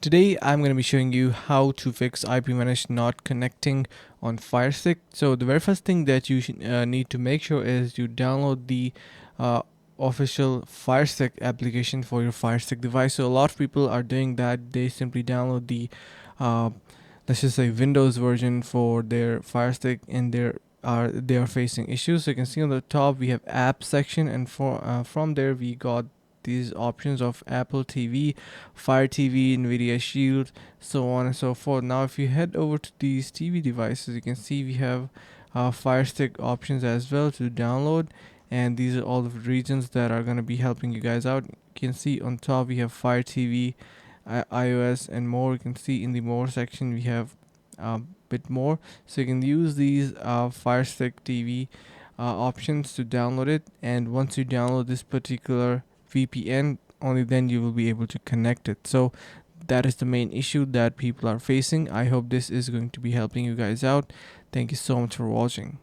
Today I'm going to be showing you how to fix IPVanish not connecting on Firestick. So the very first thing that you need to make sure is you download the uh, official Firestick application for your Firestick device. So a lot of people are doing that. They simply download the uh, let's just say Windows version for their Firestick, and they are facing issues. So you can see on the top we have app section, and from there we got these options of Apple TV, Fire TV, Nvidia Shield, so on and so forth. Now if you head over to these TV devices, you can see we have Fire Stick options as well to download, and these are all the regions that are going to be helping you guys out. You can see on top we have Fire TV, iOS, and more. You can see in the more section we have a bit more, so you can use these Fire Stick TV options to download it. And once you download this particular VPN, only then you will be able to connect it. So that is the main issue that people are facing. I hope this is going to be helping you guys out. Thank you so much for watching.